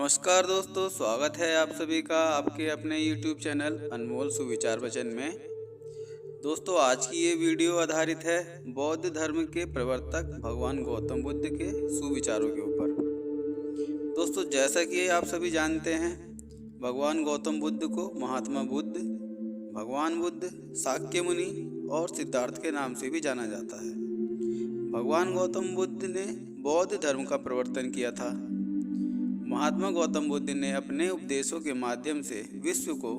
नमस्कार दोस्तों, स्वागत है आप सभी का आपके अपने YouTube चैनल अनमोल सुविचार वचन में। दोस्तों, आज की ये वीडियो आधारित है बौद्ध धर्म के प्रवर्तक भगवान गौतम बुद्ध के सुविचारों के ऊपर। दोस्तों, जैसा कि आप सभी जानते हैं, भगवान गौतम बुद्ध को महात्मा बुद्ध, भगवान बुद्ध, शाक्य मुनि और सिद्धार्थ के नाम से भी जाना जाता है। भगवान गौतम बुद्ध ने बौद्ध धर्म का प्रवर्तन किया था। महात्मा गौतम बुद्ध ने अपने उपदेशों के माध्यम से विश्व को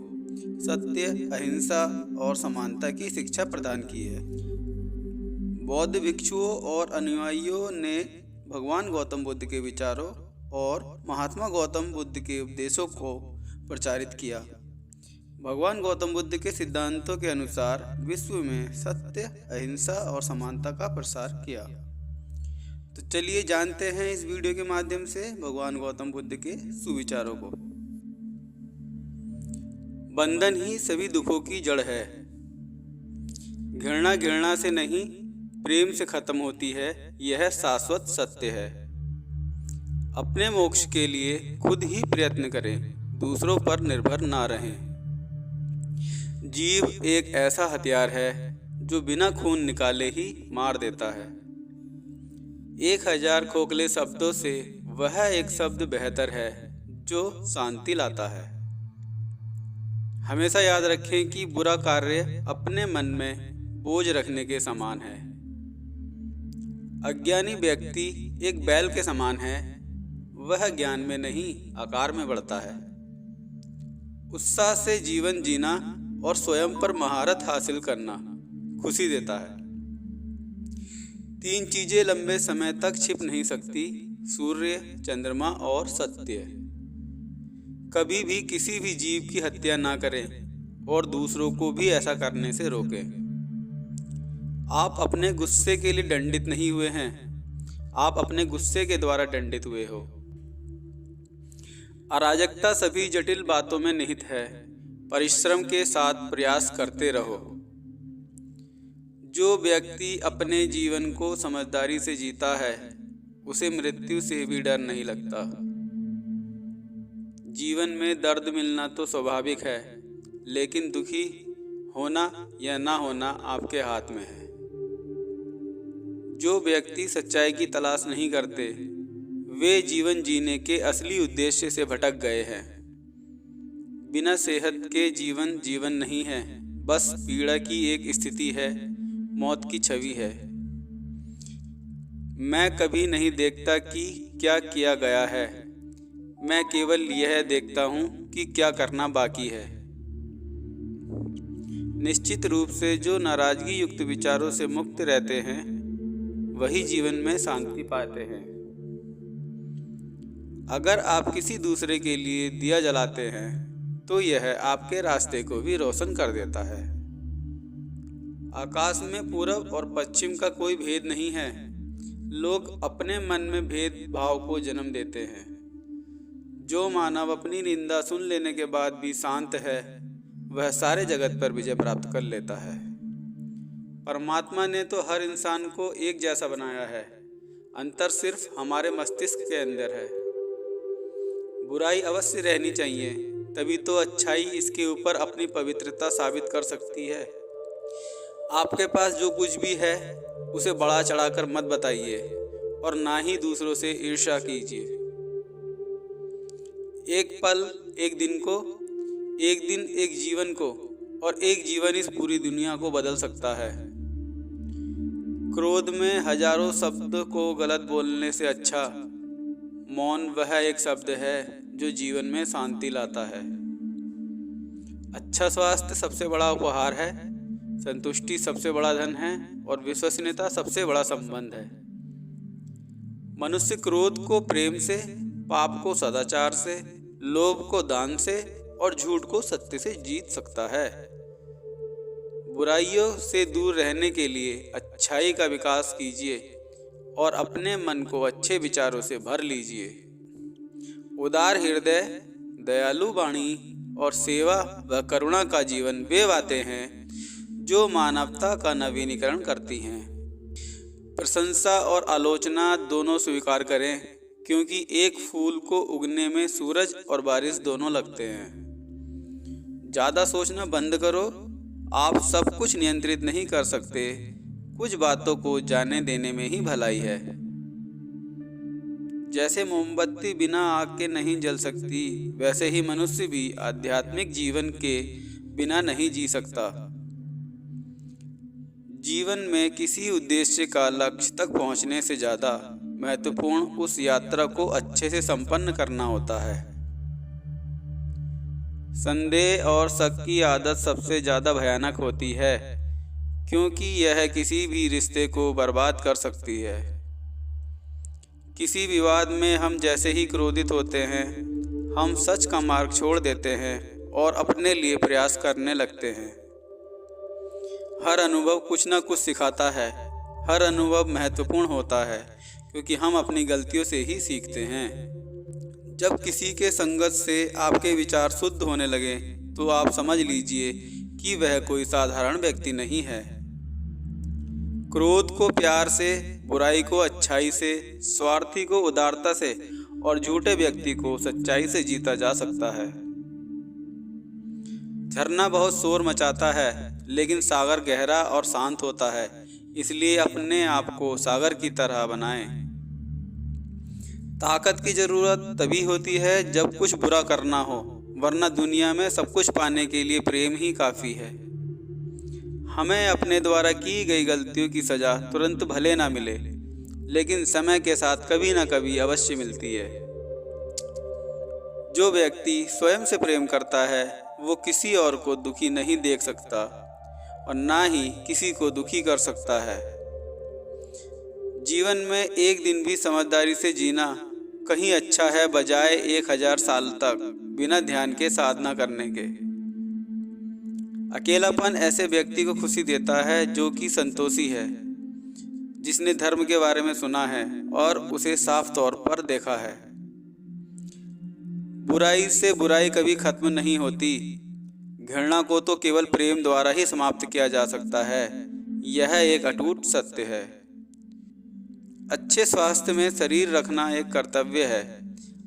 सत्य, अहिंसा और समानता की शिक्षा प्रदान की है। बौद्ध भिक्षुओं और अनुयायियों ने भगवान गौतम बुद्ध के विचारों और महात्मा गौतम बुद्ध के उपदेशों को प्रचारित किया। भगवान गौतम बुद्ध के सिद्धांतों के अनुसार विश्व में सत्य, अहिंसा और समानता का प्रसार किया। तो चलिए जानते हैं इस वीडियो के माध्यम से भगवान गौतम बुद्ध के सुविचारों को। बंधन ही सभी दुखों की जड़ है। घृणा से नहीं, प्रेम से खत्म होती है, यह शाश्वत सत्य है। अपने मोक्ष के लिए खुद ही प्रयत्न करें, दूसरों पर निर्भर ना रहें। जीव एक ऐसा हथियार है जो बिना खून निकाले ही मार देता है। 1000 खोखले शब्दों से वह एक शब्द बेहतर है जो शांति लाता है। हमेशा याद रखें कि बुरा कार्य अपने मन में बोझ रखने के समान है। अज्ञानी व्यक्ति एक बैल के समान है, वह ज्ञान में नहीं आकार में बढ़ता है। उत्साह से जीवन जीना और स्वयं पर महारत हासिल करना खुशी देता है। 3 चीजें लंबे समय तक छिप नहीं सकती: सूर्य, चंद्रमा और सत्य। कभी भी किसी भी जीव की हत्या ना करें और दूसरों को भी ऐसा करने से रोकें। आप अपने गुस्से के लिए दंडित नहीं हुए हैं, आप अपने गुस्से के द्वारा दंडित हुए हो। अराजकता सभी जटिल बातों में निहित है। परिश्रम के साथ प्रयास करते रहो। जो व्यक्ति अपने जीवन को समझदारी से जीता है, उसे मृत्यु से भी डर नहीं लगता। जीवन में दर्द मिलना तो स्वाभाविक है, लेकिन दुखी होना या ना होना आपके हाथ में है। जो व्यक्ति सच्चाई की तलाश नहीं करते, वे जीवन जीने के असली उद्देश्य से भटक गए हैं। बिना सेहत के जीवन जीवन नहीं है, बस पीड़ा की एक स्थिति है, मौत की छवि है। मैं कभी नहीं देखता कि क्या किया गया है, मैं केवल यह देखता हूँ कि क्या करना बाकी है। निश्चित रूप से जो नाराजगी युक्त विचारों से मुक्त रहते हैं, वही जीवन में शांति पाते हैं। अगर आप किसी दूसरे के लिए दिया जलाते हैं, तो यह आपके रास्ते को भी रोशन कर देता है। आकाश में पूरब और पश्चिम का कोई भेद नहीं है। लोग अपने मन में भेदभाव को जन्म देते हैं। जो मानव अपनी निंदा सुन लेने के बाद भी शांत है, वह सारे जगत पर विजय प्राप्त कर लेता है। परमात्मा ने तो हर इंसान को एक जैसा बनाया है, अंतर सिर्फ हमारे मस्तिष्क के अंदर है। बुराई अवश्य रहनी चाहिए, तभी तो अच्छाई इसके ऊपर अपनी पवित्रता साबित कर सकती है। आपके पास जो कुछ भी है, उसे बढ़ा चढ़ाकर मत बताइए और ना ही दूसरों से ईर्ष्या कीजिए। एक पल, एक दिन को, एक दिन एक जीवन को, और एक जीवन इस पूरी दुनिया को बदल सकता है। क्रोध में हजारों शब्द को गलत बोलने से अच्छा मौन वह एक शब्द है जो जीवन में शांति लाता है। अच्छा स्वास्थ्य सबसे बड़ा उपहार है, संतुष्टि सबसे बड़ा धन है और विश्वसनीयता सबसे बड़ा संबंध है। मनुष्य क्रोध को प्रेम से, पाप को सदाचार से, लोभ को दान से और झूठ को सत्य से जीत सकता है। बुराइयों से दूर रहने के लिए अच्छाई का विकास कीजिए और अपने मन को अच्छे विचारों से भर लीजिए। उदार हृदय, दयालु वाणी और सेवा व करुणा का जीवन वे बातें हैं जो मानवता का नवीनीकरण करती हैं। प्रशंसा और आलोचना दोनों स्वीकार करें, क्योंकि एक फूल को उगने में सूरज और बारिश दोनों लगते हैं। ज़्यादा सोचना बंद करो। आप सब कुछ नियंत्रित नहीं कर सकते। कुछ बातों को जाने देने में ही भलाई है। जैसे मोमबत्ती बिना आग के नहीं जल सकती, वैसे ही मनुष्य भी आध्यात्मिक जीवन के बिना नहीं जी सकता। जीवन में किसी उद्देश्य का लक्ष्य तक पहुंचने से ज़्यादा महत्वपूर्ण उस यात्रा को अच्छे से संपन्न करना होता है। संदेह और शक की आदत सबसे ज़्यादा भयानक होती है, क्योंकि यह किसी भी रिश्ते को बर्बाद कर सकती है। किसी विवाद में हम जैसे ही क्रोधित होते हैं, हम सच का मार्ग छोड़ देते हैं और अपने लिए प्रयास करने लगते हैं। हर अनुभव कुछ न कुछ सिखाता है। हर अनुभव महत्वपूर्ण होता है, क्योंकि हम अपनी गलतियों से ही सीखते हैं। जब किसी के संगत से आपके विचार शुद्ध होने लगे, तो आप समझ लीजिए कि वह कोई साधारण व्यक्ति नहीं है। क्रोध को प्यार से, बुराई को अच्छाई से, स्वार्थी को उदारता से और झूठे व्यक्ति को सच्चाई से जीता जा सकता है। झरना बहुत शोर मचाता है, लेकिन सागर गहरा और शांत होता है। इसलिए अपने आप को सागर की तरह बनाएं। ताकत की जरूरत तभी होती है जब कुछ बुरा करना हो, वरना दुनिया में सब कुछ पाने के लिए प्रेम ही काफ़ी है। हमें अपने द्वारा की गई गलतियों की सज़ा तुरंत भले ना मिले, लेकिन समय के साथ कभी ना कभी अवश्य मिलती है। जो व्यक्ति स्वयं से प्रेम करता है, वो किसी और को दुखी नहीं देख सकता और ना ही किसी को दुखी कर सकता है। जीवन में एक दिन भी समझदारी से जीना कहीं अच्छा है, बजाय 1000 साल तक बिना ध्यान के साधना करने के। अकेलापन ऐसे व्यक्ति को खुशी देता है जो कि संतोषी है, जिसने धर्म के बारे में सुना है और उसे साफ तौर पर देखा है। बुराई से बुराई कभी खत्म नहीं होती। घृणा को तो केवल प्रेम द्वारा ही समाप्त किया जा सकता है। यह एक अटूट सत्य है। अच्छे स्वास्थ्य में शरीर रखना एक कर्तव्य है,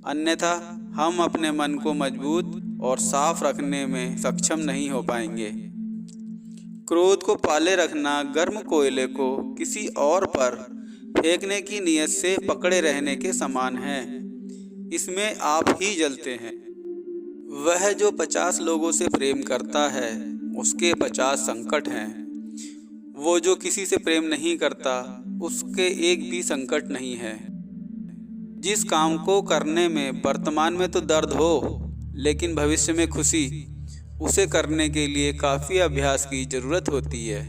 अन्यथा हम अपने मन को मजबूत और साफ रखने में सक्षम नहीं हो पाएंगे। क्रोध को पाले रखना गर्म कोयले को किसी और पर फेंकने की नीयत से पकड़े रहने के समान है। इसमें आप ही जलते हैं। वह जो 50 लोगों से प्रेम करता है, उसके 50 संकट हैं। वो जो किसी से प्रेम नहीं करता, उसके एक भी संकट नहीं है। जिस काम को करने में वर्तमान में तो दर्द हो, लेकिन भविष्य में खुशी, उसे करने के लिए काफ़ी अभ्यास की ज़रूरत होती है।